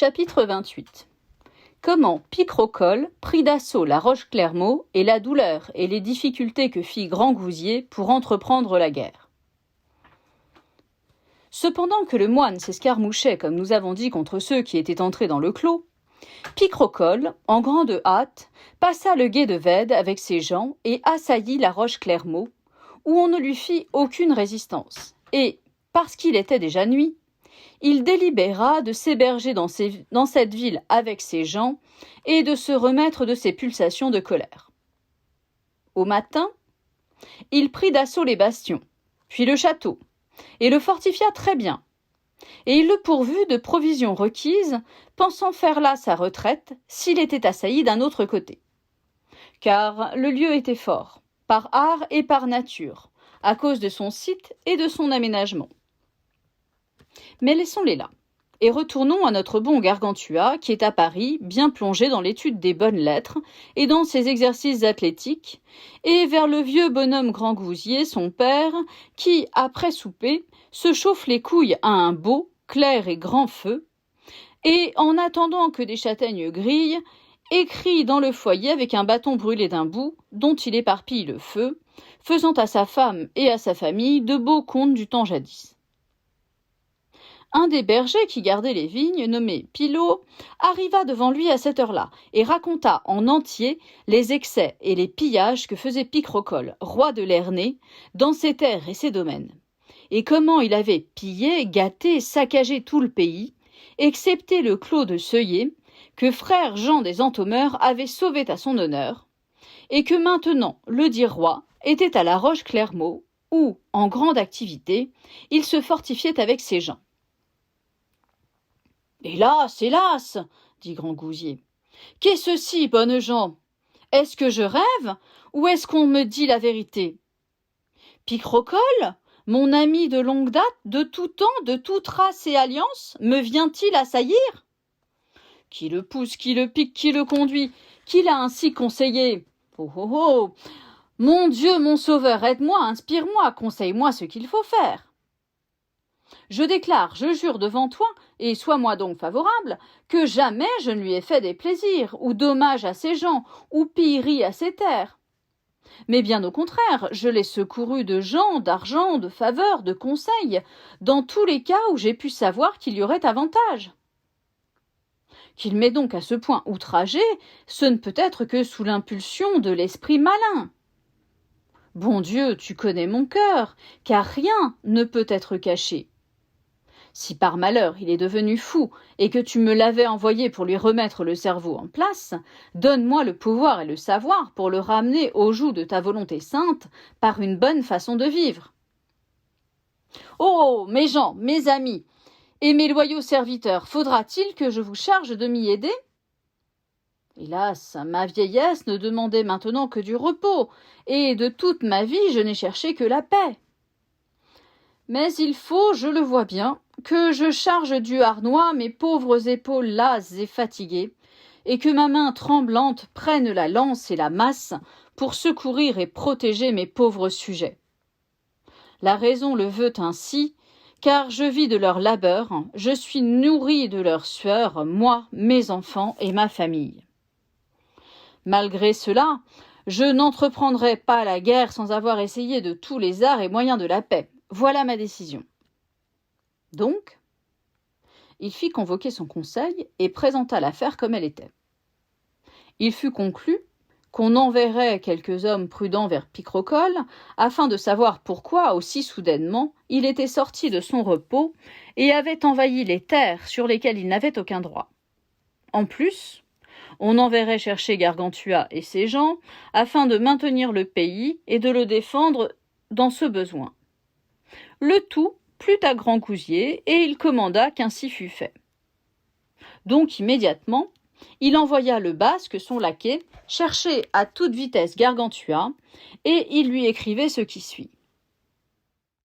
Chapitre 28. Comment Picrochole prit d'assaut la Roche-Clermault et la douleur et les difficultés que fit Grand Gousier pour entreprendre la guerre. Cependant que le moine s'escarmouchait, comme nous avons dit, contre ceux qui étaient entrés dans le clos, Picrochole, en grande hâte, passa le gué de Vède avec ses gens et assaillit la Roche-Clermault, où on ne lui fit aucune résistance. Et, parce qu'il était déjà nuit, il délibéra de s'héberger dans cette ville avec ses gens et de se remettre de ses pulsations de colère. Au matin, il prit d'assaut les bastions, puis le château, et le fortifia très bien. Et il le pourvut de provisions requises, pensant faire là sa retraite s'il était assailli d'un autre côté. Car le lieu était fort, par art et par nature, à cause de son site et de son aménagement. Mais laissons-les là, et retournons à notre bon Gargantua, qui est à Paris, bien plongé dans l'étude des bonnes lettres et dans ses exercices athlétiques, et vers le vieux bonhomme Grand Gousier, son père, qui, après souper, se chauffe les couilles à un beau, clair et grand feu, et, en attendant que des châtaignes grillent, écrit dans le foyer avec un bâton brûlé d'un bout, dont il éparpille le feu, faisant à sa femme et à sa famille de beaux contes du temps jadis. Un des bergers qui gardait les vignes, nommé Pilot, arriva devant lui à cette heure-là et raconta en entier les excès et les pillages que faisait Picrochole, roi de Lernée, dans ses terres et ses domaines, et comment il avait pillé, gâté, saccagé tout le pays, excepté le clos de Seuillé, que frère Jean des Entomeurs avait sauvé à son honneur, et que maintenant le dit roi était à la Roche-Clermault, où, en grande activité, il se fortifiait avec ses gens. « Hélas, hélas !» dit Grand Gousier. « Qu'est ceci, bonnes gens ? Est-ce que je rêve, ou est-ce qu'on me dit la vérité ? Picrochole, mon ami de longue date, de tout temps, de toute race et alliance, me vient-il assaillir ? Qui le pousse, qui le pique, qui le conduit, qui l'a ainsi conseillé ? Oh oh oh ! Mon Dieu, mon sauveur, aide-moi, inspire-moi, conseille-moi ce qu'il faut faire. Je déclare, je jure devant toi, et sois-moi donc favorable, que jamais je ne lui ai fait des plaisirs, ou dommages à ses gens, ou pilleries à ses terres. Mais bien au contraire, je l'ai secouru de gens, d'argent, de faveurs, de conseils, dans tous les cas où j'ai pu savoir qu'il y aurait avantage. Qu'il m'ait donc à ce point outragé, ce ne peut être que sous l'impulsion de l'esprit malin. Bon Dieu, tu connais mon cœur, car rien ne peut être caché. Si par malheur il est devenu fou et que tu me l'avais envoyé pour lui remettre le cerveau en place, donne-moi le pouvoir et le savoir pour le ramener au joug de ta volonté sainte par une bonne façon de vivre. Oh, mes gens, mes amis, et mes loyaux serviteurs, faudra-t-il que je vous charge de m'y aider ? Hélas, ma vieillesse ne demandait maintenant que du repos, et de toute ma vie je n'ai cherché que la paix. Mais il faut, je le vois bien, que je charge du harnois mes pauvres épaules lasses et fatiguées, et que ma main tremblante prenne la lance et la masse pour secourir et protéger mes pauvres sujets. La raison le veut ainsi, car je vis de leur labeur, je suis nourri de leur sueur, moi, mes enfants et ma famille. Malgré cela, je n'entreprendrai pas la guerre sans avoir essayé de tous les arts et moyens de la paix. Voilà ma décision. Donc, il fit convoquer son conseil et présenta l'affaire comme elle était. Il fut conclu qu'on enverrait quelques hommes prudents vers Picrochole afin de savoir pourquoi, aussi soudainement, il était sorti de son repos et avait envahi les terres sur lesquelles il n'avait aucun droit. En plus, on enverrait chercher Gargantua et ses gens afin de maintenir le pays et de le défendre dans ce besoin. Le tout plut à Grand Gousier et il commanda qu'ainsi fût fait. Donc immédiatement, il envoya le basque, son laquais, chercher à toute vitesse Gargantua et il lui écrivait ce qui suit.